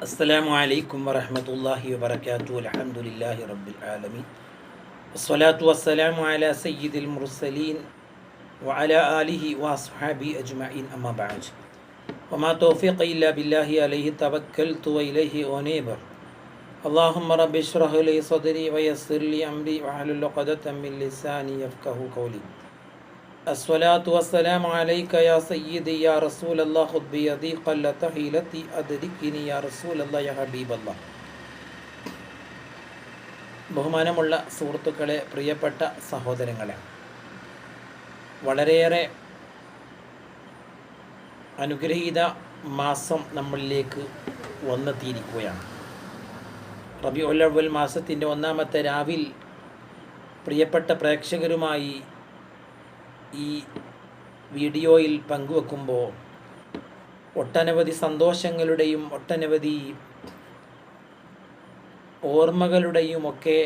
അസ്സലാമു അലൈക്കും വറഹ്മത്തുള്ളാഹി വബറകാതുഹു. അൽഹംദുലില്ലാഹി റബ്ബിൽ ആലമീൻ. വസ്സലാത്തു വസ്സലാമു അലാ സയ്യിദിൽ മുർസലീൻ വഅലാ ആലിഹി വഅസ്ഹാബിഹി അജ്മഈൻ. അമ്മാ ബഅദ്. വമാ തൗഫീഖി ഇല്ലാ ബില്ലാഹി അലൈഹി തവക്കൽതു വഇലൈഹി ഉനീബ്. അല്ലാഹുമ്മ റബ്ബി ഇശ്റഹ് ലി സദ്രി വയസ്സിർ ലി അംരി വഹ്ലുൽ ഉഖ്ദതം മിൻ ലിസാനി യഫ്ഖഹു ഖൗലി. അസ്സലാത്തു വസ്സലാമു അലൈക യാ സയ്യിദി യാ റസൂലല്ലാഹ് ഖുദ് ബിയദി ഖല്ലത ഹീലതി അദ്രികിനി യാ റസൂലല്ലാഹ് യാ ഹബീബല്ലാഹ്. ബഹുമാനമുള്ള സുഹൃത്തുക്കളെ, പ്രിയപ്പെട്ട സഹോദരങ്ങളെ, വളരെയേറെ അനുഗ്രഹീത മാസം നമ്മളിലേക്ക് വന്നെത്തിയിരിക്കുകയാണ്. റബീഉൽ അവ്വൽ മാസത്തിൻ്റെ ഒന്നാമത്തെ രാവിൽ പ്രിയപ്പെട്ട പ്രേക്ഷകരുമായി ഈ വീഡിയോയിൽ പങ്കുവെക്കുമ്പോൾ ഒട്ടനവധി സന്തോഷങ്ങളുടെയും ഒട്ടനവധി ഓർമ്മകളുടെയുമൊക്കെ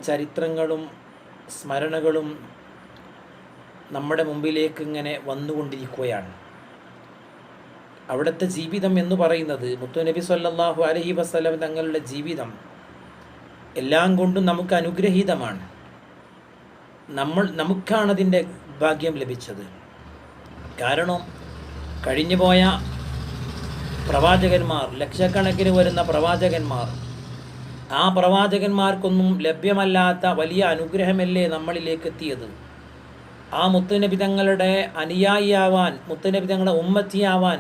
ചരിത്രങ്ങളും സ്മരണകളും നമ്മുടെ മുമ്പിലേക്ക് ഇങ്ങനെ വന്നുകൊണ്ടിരിക്കുകയാണ്. അവിടുത്തെ ജീവിതം എന്ന് പറയുന്നത്, മുത്തുനബി സ്വല്ലല്ലാഹു അലൈഹി വസല്ലം തങ്ങളുടെ ജീവിതം എല്ലാം കൊണ്ടും നമുക്ക് അനുഗ്രഹീതമാണ്. നമുക്കാണതിൻ്റെ ഭാഗ്യം ലഭിച്ചത്. കാരണം കഴിഞ്ഞുപോയ പ്രവാചകന്മാർ, ലക്ഷക്കണക്കിന് വരുന്ന പ്രവാചകന്മാർ, ആ പ്രവാചകന്മാർക്കൊന്നും ലഭ്യമല്ലാത്ത വലിയ അനുഗ്രഹമല്ലേ നമ്മളിലേക്ക് എത്തിയത്. ആ മുത്തുനബി തങ്ങളുടെ അനുയായിയാവാൻ, മുത്തുനബി തങ്ങളുടെ ഉമ്മത്തിയാവാൻ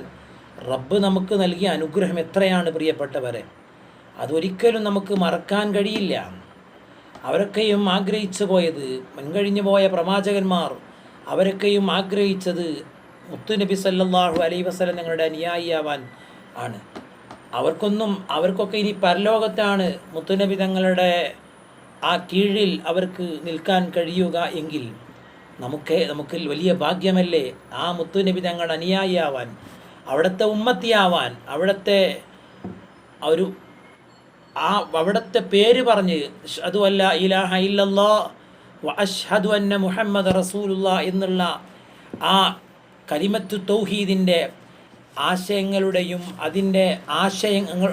റബ്ബ് നമുക്ക് നൽകിയ അനുഗ്രഹം എത്രയാണ് പ്രിയപ്പെട്ടവരെ. അതൊരിക്കലും നമുക്ക് മറക്കാൻ കഴിയില്ല. അവരൊക്കെയും ആഗ്രഹിച്ചു പോയത്, മുൻകഴിഞ്ഞു പോയ പ്രവാചകന്മാർ അവരൊക്കെയും ആഗ്രഹിച്ചത് മുത്തുനബി സല്ലല്ലാഹു അലൈഹി വസല്ലം തങ്ങളുടെ അനുയായിയാവാൻ ആണ്. അവർക്കൊക്കെ ഇനി പരലോകത്താണ് മുത്തുനബി തങ്ങളുടെ ആ കീഴിൽ അവർക്ക് നിൽക്കാൻ കഴിയുക എങ്കിൽ നമുക്ക് വലിയ ഭാഗ്യമല്ലേ ആ മുത്തുനബി തങ്ങളുടെ അനുയായിയാവാൻ, അവിടുത്തെ ഉമ്മത്തിയാവാൻ, അവിടുത്തെ പേര് പറഞ്ഞ് അഷ്ഹദു അല്ലാ ഇലാഹ ഇല്ലല്ലാഹ് വ അഷ്ഹദു അന്ന മുഹമ്മദ് റസൂലുള്ളാഹ് എന്നുള്ള ആ കലിമത്തു തൗഹീദിൻ്റെ ആശയങ്ങളുടെയും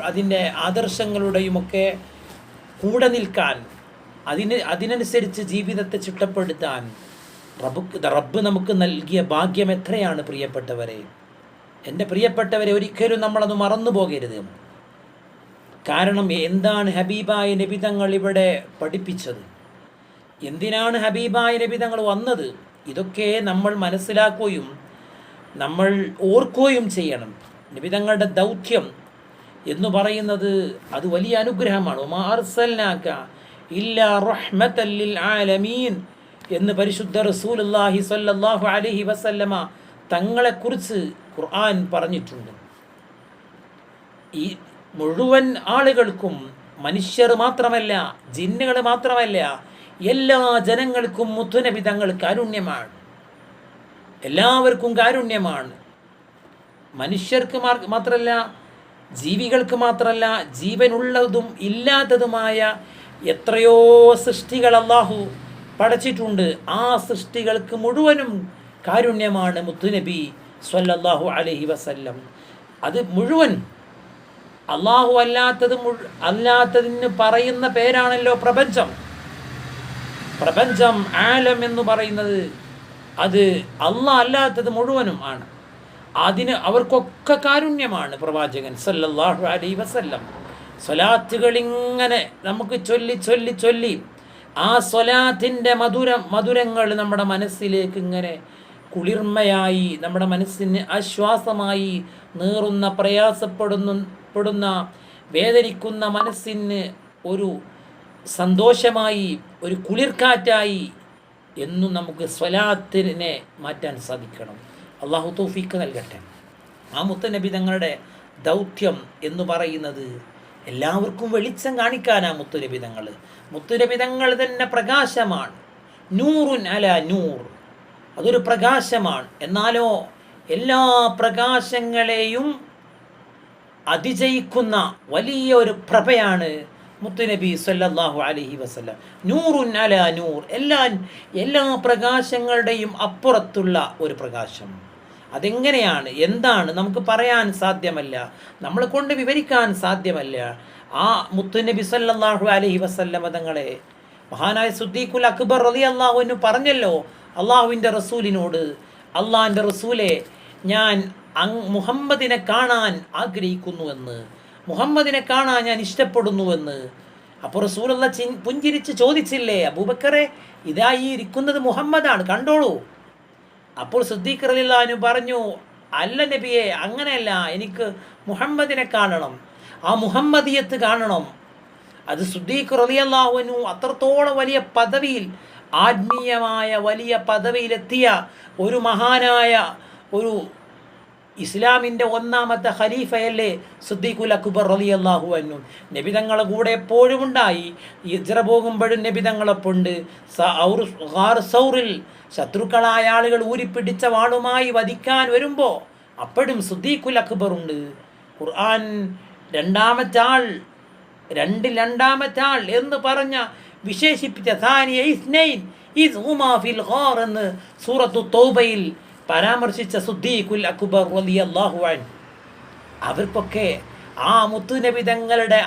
അതിൻ്റെ ആദർശങ്ങളുടെയുമൊക്കെ കൂടെ നിൽക്കാൻ, അതിനനുസരിച്ച് ജീവിതത്തെ ചിട്ടപ്പെടുത്താൻ റബ്ബ് നമുക്ക് നൽകിയ ഭാഗ്യം എത്രയാണ് പ്രിയപ്പെട്ടവരെ. എൻ്റെ പ്രിയപ്പെട്ടവരെ, ഒരിക്കലും നമ്മളത് മറന്നു പോകരുത്. കാരണം എന്താണ് ഹബീബായ നബി തങ്ങൾ ഇവിടെ പഠിപ്പിച്ചത്, എന്തിനാണ് ഹബീബായ നബി തങ്ങൾ വന്നത്, ഇതൊക്കെ നമ്മൾ മനസ്സിലാക്കുകയും നമ്മൾ ഓർക്കുകയും ചെയ്യണം. നബി തങ്ങളുടെ ദൗത്യം എന്ന് പറയുന്നത് അത് വലിയ അനുഗ്രഹമാണ്. വമാ അർസൽനാക ഇല്ലാ റഹ്മത്തൽ ലിൽ ആലമീൻ എന്ന് പരിശുദ്ധ റസൂലുള്ളാഹി സ്വല്ലല്ലാഹു അലൈഹി വസല്ലമ തങ്ങളെക്കുറിച്ച് ഖുർആൻ പറഞ്ഞിട്ടുണ്ട്. ഈ മുഴുവൻ ആളുകൾക്കും, മനുഷ്യർ മാത്രമല്ല, ജിന്നുകൾ മാത്രമല്ല, എല്ലാ ജനങ്ങൾക്കും മുത്തുനബി തങ്ങൾ കാരുണ്യമാണ്. എല്ലാവർക്കും കാരുണ്യമാണ്. മനുഷ്യർക്ക് മാത്രമല്ല, ജീവികൾക്ക് മാത്രമല്ല, ജീവനുള്ളതും ഇല്ലാത്തതുമായ എത്രയോ സൃഷ്ടികൾ അല്ലാഹു പടച്ചിട്ടുണ്ട്. ആ സൃഷ്ടികൾക്ക് മുഴുവനും കാരുണ്യമാണ് മുത്തുനബി സ്വല്ലല്ലാഹു അലൈഹി വസല്ലം. അത് മുഴുവൻ അല്ലാഹു അല്ലാത്തതിന് പറയുന്ന പേരാണല്ലോ പ്രപഞ്ചം. ആലം എന്ന് പറയുന്നത് അത് അല്ലാഹ് അല്ലാത്തത് മുഴുവനും ആണ്. അവർക്കൊക്കെ കാരുണ്യമാണ് പ്രവാചകൻ സല്ലല്ലാഹു അലൈഹി വസല്ലം. സ്വലാത്തുകൾ ഇങ്ങനെ നമുക്ക് ചൊല്ലി ആ സ്വലാത്തിൻ്റെ മധുരങ്ങൾ നമ്മുടെ മനസ്സിലേക്ക് ഇങ്ങനെ കുളിർമയായി, നമ്മുടെ മനസ്സിന് ആശ്വാസമായി, നീറുന്ന പ്രയാസപ്പെടുന്ന വേദനിക്കുന്ന മനസ്സിന് ഒരു സന്തോഷമായി, ഒരു കുളിർക്കാറ്റായി എന്നും നമുക്ക് സ്വലാത്തിനെ മാറ്റാൻ സാധിക്കണം. അള്ളാഹു തൗഫീഖ് നൽകട്ടെ. ആ മുത്തുനബി തങ്ങളുടെ ദൗത്യം എന്ന് പറയുന്നത് എല്ലാവർക്കും വെളിച്ചം കാണിക്കാനാ മുത്തുനബി തങ്ങൾ തന്നെ പ്രകാശമാണ്. നൂറുൻ അലാ നൂർ, അതൊരു പ്രകാശമാണ്. എന്നാലോ എല്ലാ പ്രകാശങ്ങളെയും അതിജയിക്കുന്ന വലിയ ഒരു പ്രഭയാണ് മുത്തുനബി സല്ലല്ലാഹു അലൈഹി വസല്ലം. നൂറുൻ അലാ നൂർ, എല്ലാ പ്രകാശങ്ങളുടെയും അപ്പുറത്തുള്ള ഒരു പ്രകാശം. അതെങ്ങനെയാണ്, എന്താണ് നമുക്ക് പറയാൻ സാധ്യമല്ല, നമ്മളെ കൊണ്ട് വിവരിക്കാൻ സാധ്യമല്ല. ആ മുത്തുനബി സല്ലല്ലാഹു അലൈഹി വസല്ലമ തങ്ങളെ മഹാനായ സിദ്ദീഖുൽ അക്ബർ റളിയല്ലാഹു അൻഹു പറഞ്ഞല്ലോ അള്ളാഹുവിൻ്റെ റസൂലിനോട്, അള്ളാഹിൻ്റെ റസൂലെ, ഞാൻ മുഹമ്മദിനെ കാണാൻ ആഗ്രഹിക്കുന്നുവെന്ന്, മുഹമ്മദിനെ കാണാൻ ഞാൻ ഇഷ്ടപ്പെടുന്നുവെന്ന്. അപ്പോൾ റസൂലുള്ള പുഞ്ചിരിച്ച് ചോദിച്ചില്ലേ, അബൂബക്കറെ, ഇതാ ഈ ഇരിക്കുന്നത് മുഹമ്മദാണ്, കണ്ടോളൂ. അപ്പോൾ സിദ്ദീഖ് റളിയല്ലാഹു അൻഹു പറഞ്ഞു, അല്ല നബിയെ, അങ്ങനെയല്ല, എനിക്ക് മുഹമ്മദിനെ കാണണം, ആ മുഹമ്മദിയത്ത് കാണണം. അത് സിദ്ദീഖ് റളിയല്ലാഹു അൻഹു അത്രത്തോളം വലിയ പദവിയിൽ, ആത്മീയമായ വലിയ പദവിയിലെത്തിയ ഒരു മഹാനായ ഒരു ഇസ്ലാമിൻ്റെ ഒന്നാമത്തെ ഖലീഫയല്ലേ സിദ്ദീഖുൽ അക്ബർ റളിയല്ലാഹു അൻഹു. നബി തങ്ങളെ കൂടെ എപ്പോഴും ഉണ്ടായി. ഹിജ്റ പോകുമ്പോഴും നബി തങ്ങളെപ്പുണ്ട്. സൗറിൽ ശത്രുക്കളായ ആളുകൾ ഊരിപ്പിടിച്ച വാളുമായി വധിക്കാൻ വരുമ്പോൾ അപ്പോഴും സിദ്ദീഖുൽ അക്ബർ ഉണ്ട്. ഖുർആൻ രണ്ടാമത്തെ ആൾ എന്ന് പറഞ്ഞ വിശേഷിപ്പിച്ച സാനിയ ഇസ്നൈൻ ഇസ് ഹുമാ ഫിൽ ഖാർ എന്ന് സൂറത്തു തൗബയിൽ പരാമർശിച്ച സിദ്ദീഖുൽ അക്ബർ റളിയല്ലാഹു അൻഹു. അവർക്കൊക്കെ ആ മുത്തുനബി തങ്ങളുടെ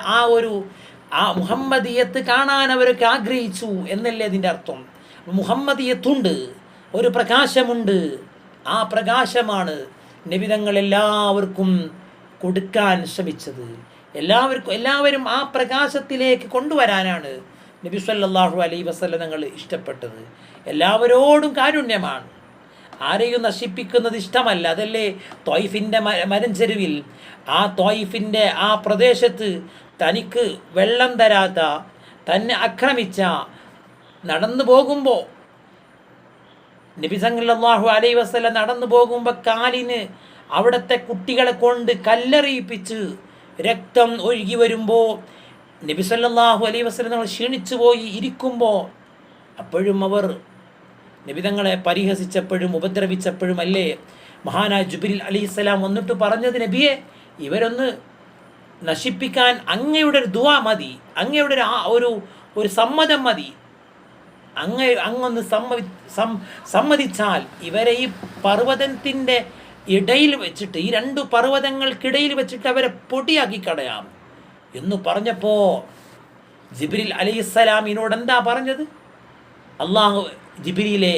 ആ മുഹമ്മദിയത്ത് കാണാൻ അവരൊക്കെ ആഗ്രഹിച്ചു എന്നല്ലേ അതിൻ്റെ അർത്ഥം. മുഹമ്മദിയത്തുണ്ട്, ഒരു പ്രകാശമുണ്ട്. ആ പ്രകാശമാണ് നബി തങ്ങൾ എല്ലാവർക്കും കൊടുക്കാൻ ശ്രമിച്ചത്. എല്ലാവരും ആ പ്രകാശത്തിലേക്ക് കൊണ്ടുവരാനാണ് നബി സല്ലല്ലാഹു അലൈഹി വസല്ലം തങ്ങൾ ഇഷ്ടപ്പെട്ടത്. എല്ലാവരോടും കാരുണ്യമാണ്, ആരെയും നശിപ്പിക്കുന്നത് ഇഷ്ടമല്ല. അതല്ലേ ത്വായിഫിൻ്റെ മരഞ്ചെരുവിൽ, ആ ത്വായിഫിൻ്റെ ആ പ്രദേശത്ത് തനിക്ക് വെള്ളം തരാത്ത, തന്നെ ആക്രമിച്ച, നടന്നു പോകുമ്പോൾ നബി സല്ലല്ലാഹു അലൈഹി വസല്ലം നടന്നു പോകുമ്പോൾ കാലിന് അവിടുത്തെ കുട്ടികളെ കൊണ്ട് കല്ലെറിയിപ്പിച്ച് രക്തം ഒഴുകി വരുമ്പോൾ നബി സല്ലല്ലാഹു അലൈഹി വസല്ലം തങ്ങൾ ക്ഷീണിച്ചു പോയി ഇരിക്കുമ്പോൾ അപ്പോഴും അവർ നബി തങ്ങളെ പരിഹസിച്ചപ്പോഴും ഉപദ്രവിച്ചപ്പോഴും അല്ലേ മഹാനായ ജിബ്രീൽ അലൈഹിസ്സലാം വന്നിട്ട് പറഞ്ഞത്, നബിയെ, ഇവരൊന്ന് നശിപ്പിക്കാൻ അങ്ങയുടെ ഒരു ദുആ മതി, അങ്ങയുടെ ഒരു സമ്മതം മതി. അങ്ങൊന്ന് സമ്മതിച്ചാൽ ഇവരെ ഈ പർവ്വതത്തിൻ്റെ ഇടയിൽ വെച്ചിട്ട്, ഈ രണ്ട് പർവ്വതങ്ങൾക്കിടയിൽ വെച്ചിട്ട് അവരെ പൊടിയാക്കി കളയാം എന്ന് പറഞ്ഞപ്പോൾ ജിബ്രീൽ അലൈഹിസ്സലാമിനോട് എന്താ പറഞ്ഞത്? അള്ളാഹു ജിബ്രീലെ,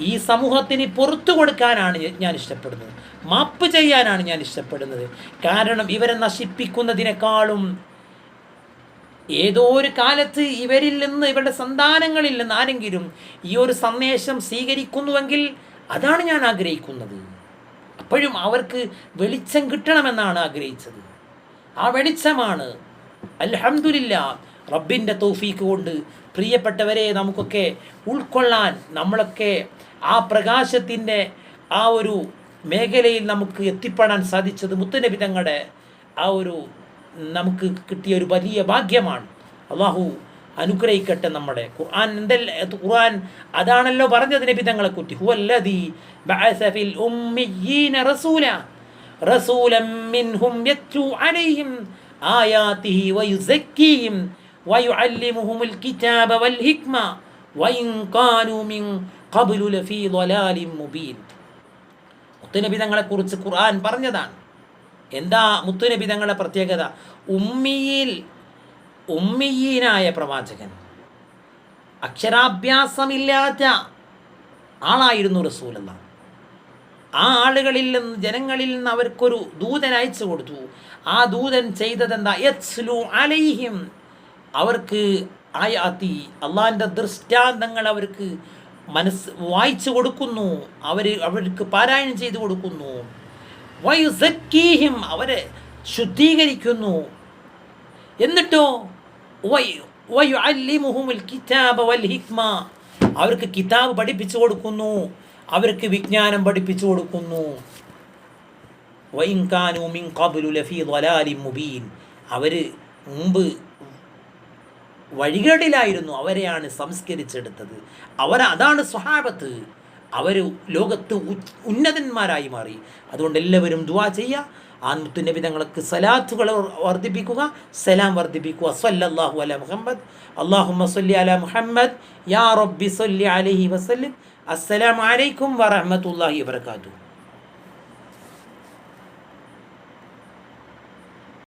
ഈ സമൂഹത്തിന് പുറത്തു കൊടുക്കാനാണ് ഞാൻ ഇഷ്ടപ്പെടുന്നത്, മാപ്പ് ചെയ്യാനാണ് ഞാൻ ഇഷ്ടപ്പെടുന്നത്. കാരണം ഇവരെ നശിപ്പിക്കുന്നതിനേക്കാളും ഏതോ ഒരു കാലത്ത് ഇവരിൽ നിന്ന്, ഇവരുടെ സന്താനങ്ങളിൽ നിന്ന് ആരെങ്കിലും ഈ ഒരു സന്ദേശം സ്വീകരിക്കുന്നുവെങ്കിൽ അതാണ് ഞാൻ ആഗ്രഹിക്കുന്നത്. അപ്പോഴും അവർക്ക് വെളിച്ചം കിട്ടണമെന്നാണ് ആഗ്രഹിച്ചത്. ആ വെളിച്ചമാണ് അൽഹംദുലില്ലാഹ് റബ്ബിൻ്റെ തൗഫീക്ക് കൊണ്ട് പ്രിയപ്പെട്ടവരെ നമുക്കൊക്കെ ഉൾക്കൊള്ളാൻ, നമ്മളൊക്കെ ആ പ്രകാശത്തിൻ്റെ ആ ഒരു മേഖലയിൽ നമുക്ക് എത്തിപ്പെടാൻ സാധിച്ചത് മുത്തുനബി തങ്ങളുടെ ആ ഒരു നമുക്ക് കിട്ടിയ ഒരു വലിയ ഭാഗ്യമാണ്. അള്ളാഹു അനുഗ്രഹിക്കട്ടെ. നമ്മുടെ ഖുർആൻ അതാണല്ലോ പറഞ്ഞത് നബി തങ്ങളെ കുറ്റി, ഹുവല്ലദീ ബഅസ ഫിൽ ഉമ്മിയ്യീന റസൂലൻ മിൻഹും യത്ലൂ അലൈഹിം ആയാതിഹി വയുസക്കീഹിം വയുഅല്ലിമുഹുൽ കിതാബ വൽ ഹിക്മ വഇൻ കാനൂ മിൻ ഖബ്ലു ലഫീ ളലാലിൻ മുബീൻ. മുത്തുനബി തങ്ങളെ കുറിച്ച് ഖുർആൻ പറഞ്ഞതാണ്. എന്താ മുത്തുനബി തങ്ങളുടെ പ്രത്യേകത? ഉമ്മിയീനായ പ്രവാചകൻ, അക്ഷരാഭ്യാസമില്ലാത്ത ആളായിരുന്നു റസൂലുള്ളാഹ്. ആ ആളുകളിൽ നിന്ന്, ജനങ്ങളിൽ നിന്ന് അവർക്കൊരു ദൂതൻ അയച്ചു കൊടുത്തു. ആ ദൂതൻ ചെയ്തതെന്താ? യത്ലു അലൈഹിം, അവർക്ക് ആയാതി, അള്ളാഹിൻ്റെ ദൃഷ്ടാന്തങ്ങൾ അവർക്ക് വായിച്ചു കൊടുക്കുന്നു, അവർക്ക് പാരായണം ചെയ്തു കൊടുക്കുന്നു. വയുസക്കീഹിം, അവരെ ശുദ്ധീകരിക്കുന്നു. എന്നിട്ടോ വയുഅല്ലിമുഹുൽ കിതാബ വൽ ഹിക്മ, അവർക്ക് കിതാബ് പഠിപ്പിച്ചു കൊടുക്കുന്നു, അവർക്ക് വിജ്ഞാനം പഠിപ്പിച്ചു കൊടുക്കുന്നു. വഇൻ കാനൂ മിൻ ഖബ്ലു ലഫീ ളലാലിൻ മുബീൻ, അവർ മുമ്പ് വഴികേടിലായിരുന്നു, അവരെയാണ് സംസ്കരിച്ചെടുത്തത്. അതാണ് സ്വഹാബത്ത്. അവർ ലോകത്ത് ഉന്നതന്മാരായി മാറി. അതുകൊണ്ട് എല്ലാവരും ദുആ ചെയ്യുക. ആ മുത്തുനബി തങ്ങൾക്ക് സലാത്തുകൾ വർദ്ധിപ്പിക്കുക, സലാം വർദ്ധിപ്പിക്കുക. സല്ലല്ലാഹു അലാ മുഹമ്മദ്, അല്ലാഹുമ്മ സല്ലി അലാ മുഹമ്മദ്, യാ റബ്ബി സല്ലി അലൈഹി വസല്ലം. അസ്സലാമു അലൈക്കും വറഹ്മത്തുള്ളാഹി വബറകാതുഹു.